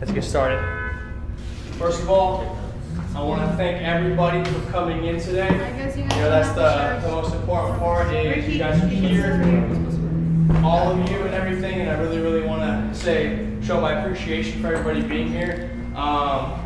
let's get started. First of all, I want to thank everybody for coming in today. That's the most important part is you guys are here, all of you and everything, and I really want to show my appreciation for everybody being here.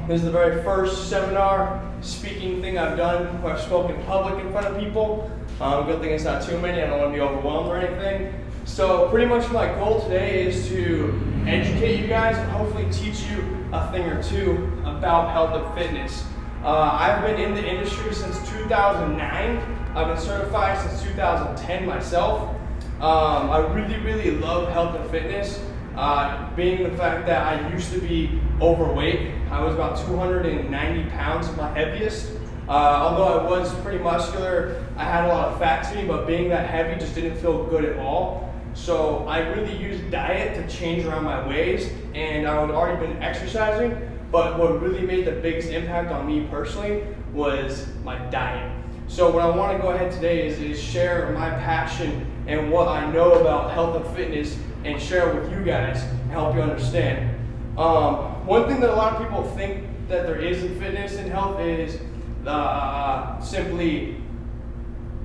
This is the very first seminar speaking thing I've done where I've spoken in public in front of people. Good thing it's not too many, I don't want to be overwhelmed or anything. So pretty much my goal today is to educate you guys and hopefully teach you a thing or two about health and fitness. I've been in the industry since 2009. I've been certified since 2010 myself. I really love health and fitness, being the fact that I used to be overweight. I was about 290 pounds at my heaviest. Although I was pretty muscular, I had a lot of fat to me, but being that heavy just didn't feel good at all. So I really used diet to change around my ways, and I had already been exercising, but what really made the biggest impact on me personally was my diet. So what I want to go ahead today is share my passion and what I know about health and fitness and share it with you guys and help you understand. One thing that a lot of people think that there is in fitness and health is simply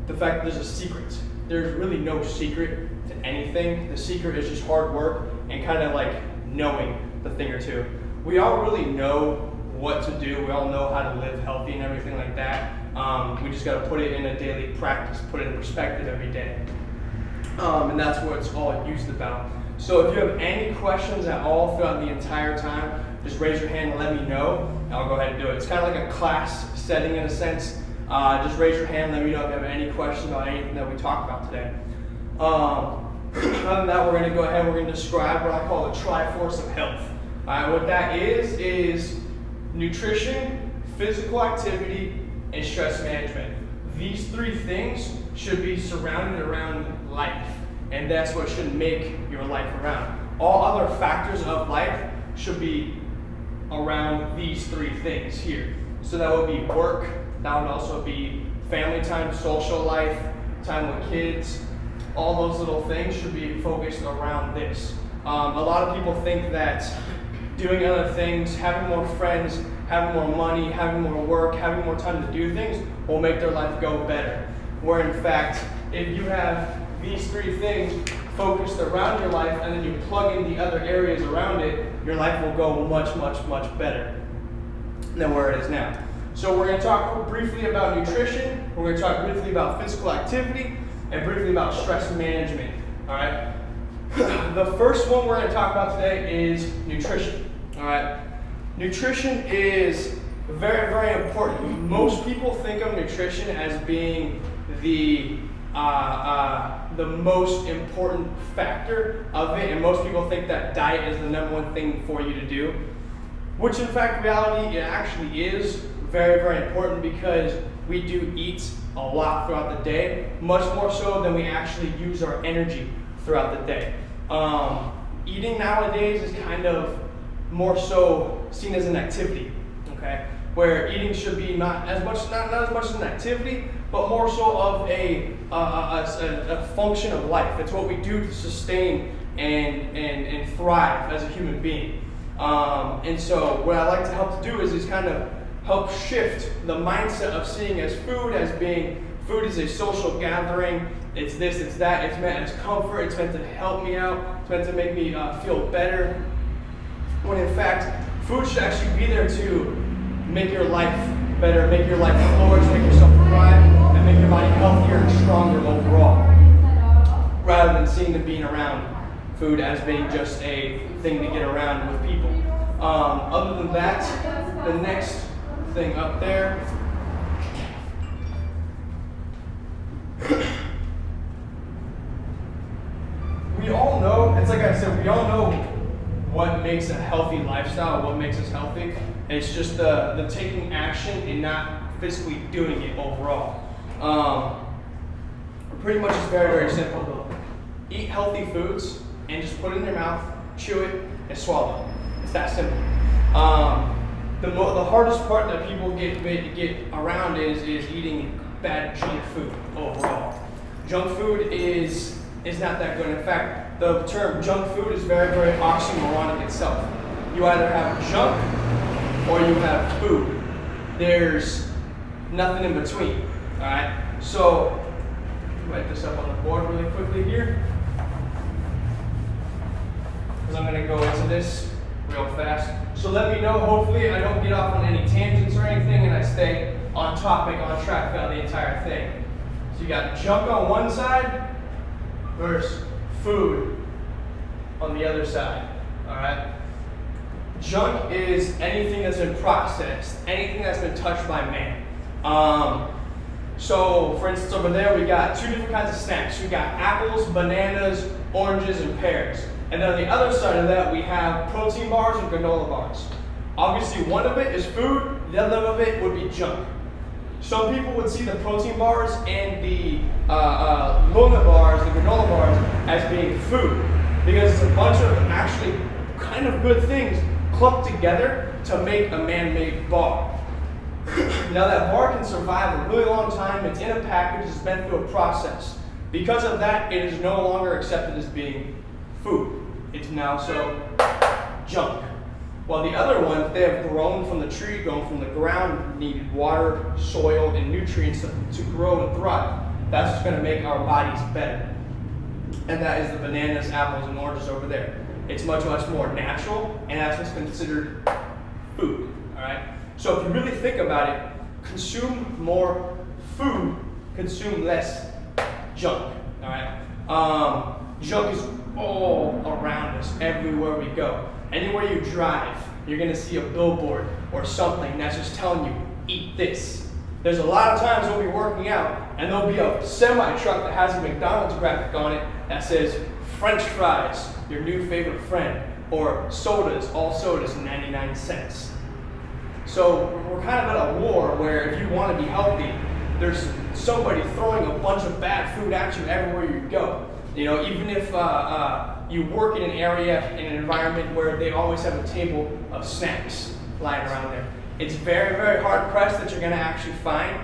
the fact that there's a secret. There's really no secret to anything. The secret is just hard work and kind of like knowing the thing or two. We all really know what to do. We all know how to live healthy and everything like that. We just got to put it in a daily practice, put it in perspective every day. And that's what it's all used about. So if you have any questions at all throughout the entire time, just raise your hand and let me know, and I'll go ahead and do it. It's kind of like a class setting in a sense. Just raise your hand and let me know if you have any questions about anything that we talked about today. Other than that, we're going to go ahead and we're going to describe what I call the Triforce of health. What that is nutrition, physical activity, and stress management. These three things should be surrounded around life, and that's what should make your life around. All other factors of life should be around these three things here. So that would be work, that would also be family time, social life, time with kids. All those little things should be focused around this. A lot of people think that doing other things, having more friends, having more money, having more work, having more time to do things will make their life go better. Where in fact, if you have these three things focused around your life and then you plug in the other areas around it, your life will go much better than where it is now. So we're going to talk briefly about nutrition, we're going to talk briefly about physical activity, and briefly about stress management. All right. The first one we're going to talk about today is nutrition. All right. Nutrition is very important. Most people think of nutrition as being the most important factor of it, and most people think that diet is the number one thing for you to do, which in fact reality it actually is very important, because we do eat a lot throughout the day, much more so than we actually use our energy throughout the day. Eating nowadays is kind of more so seen as an activity, okay? Where eating should be not as much an activity, but more so of a function of life. It's what we do to sustain and thrive as a human being. And so what I like to help to do is kind of help shift the mindset of seeing as food as being food is a social gathering. It's this, it's that, it's meant as comfort, it's meant to help me out, it's meant to make me feel better. When in fact, food should actually be there to make your life better, make your life flourish, make yourself thrive, and make your body healthier and stronger overall. Rather than seeing the being around food as being just a thing to get around with people. Other than that, the next thing up there. We all know, it's like I said, we all know what makes a healthy lifestyle, what makes us healthy. It's just the taking action and not physically doing it overall. Pretty much it's very simple. Eat healthy foods and just put it in your mouth, chew it, and swallow. It's that simple. The hardest part that people get around is eating bad junk food overall. Junk food is not that good. In fact, the term junk food is very oxymoronic itself. You either have junk or you have food. There's nothing in between, all right? So, write this up on the board really quickly here, because I'm gonna go into this real fast. So let me know, hopefully I don't get off on any tangents or anything and I stay on topic, on track throughout the entire thing. So you got junk on one side versus food on the other side, all right? Junk is anything that's been processed, anything that's been touched by man. So for instance over there we got two different kinds of snacks. We got apples, bananas, oranges, and pears. And then on the other side of that we have protein bars and granola bars. Obviously one of it is food, the other of it would be junk. Some people would see the protein bars and the Luna bars, the granola bars, as being food, because it's a bunch of actually kind of good things clumped together to make a man-made bar. Now that bar can survive a really long time, it's in a package, it's been through a process. Because of that, it is no longer accepted as being food. It's now so junk. While the other ones, they have grown from the tree, grown from the ground, needed water, soil, and nutrients to grow and thrive. That's what's going to make our bodies better. And that is the bananas, apples, and oranges over there. It's much, much more natural, and that's what's considered food, all right? So if you really think about it, consume more food, consume less junk, all right? Junk is all around us, everywhere we go. Anywhere you drive, you're gonna see a billboard or something that's just telling you, eat this. There's a lot of times we'll be working out and there'll be a semi-truck that has a McDonald's graphic on it that says, French fries, your new favorite friend, or sodas, all sodas, 99 cents. So we're kind of at a war where if you want to be healthy, there's somebody throwing a bunch of bad food at you everywhere you go. You know, even if you work in an area, in an environment where they always have a table of snacks lying around there, it's very, very hard pressed that you're going to actually find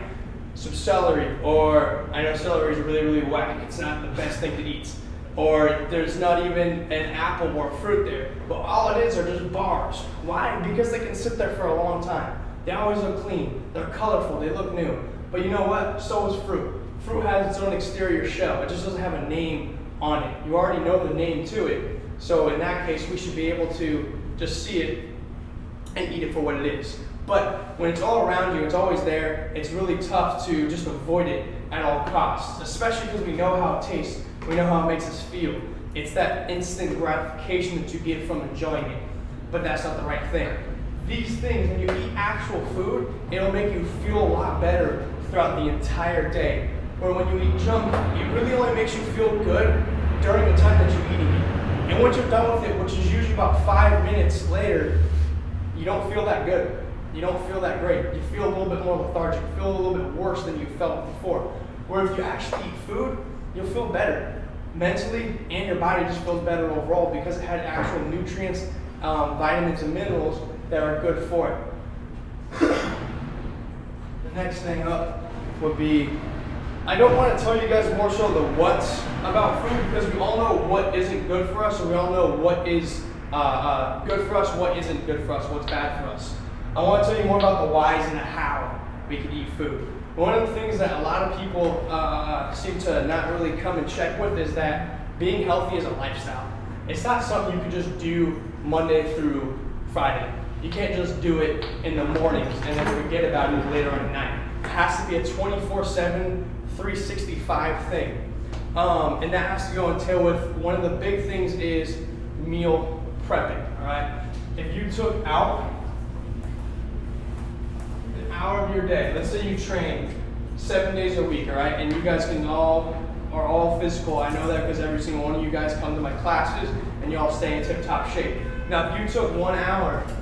some celery, or I know celery is really, really whack. It's not the best thing to eat. Or there's not even an apple or fruit there. But all it is are just bars. Why? Because they can sit there for a long time. They always look clean. They're colorful. They look new. But you know what? So is fruit. Fruit has its own exterior shell. It just doesn't have a name on it. You already know the name to it. So in that case, we should be able to just see it and eat it for what it is. But when it's all around you, it's always there, it's really tough to just avoid it at all costs, especially because we know how it tastes. We know how it makes us feel. It's that instant gratification that you get from enjoying it, but that's not the right thing. These things, when you eat actual food, it'll make you feel a lot better throughout the entire day. Where when you eat junk, it really only makes you feel good during the time that you're eating it. And once you're done with it, which is usually about 5 minutes later, you don't feel that good. You don't feel that great. You feel a little bit more lethargic. You feel a little bit worse than you felt before. Where if you actually eat food, you'll feel better. Mentally, and your body just feels better overall because it had actual nutrients, vitamins, and minerals that are good for it. The next thing up would be, I don't want to tell you guys more so the what's about food, because we all know what isn't good for us, and we all know what is good for us, what isn't good for us, what's bad for us. I want to tell you more about the whys and the how we can eat food. One of the things that a lot of people seem to not really come and check with is that being healthy is a lifestyle. It's not something you can just do Monday through Friday. You can't just do it in the mornings and then forget about it later on at night. It has to be a 24/7, 365 thing. And that has to go entail with, one of the big things is meal prepping, all right? If you took out an hour of your day, let's say you train 7 days a week, all right? And you guys are all physical. I know that because every single one of you guys come to my classes and you all stay in tip-top shape. Now, if you took 1 hour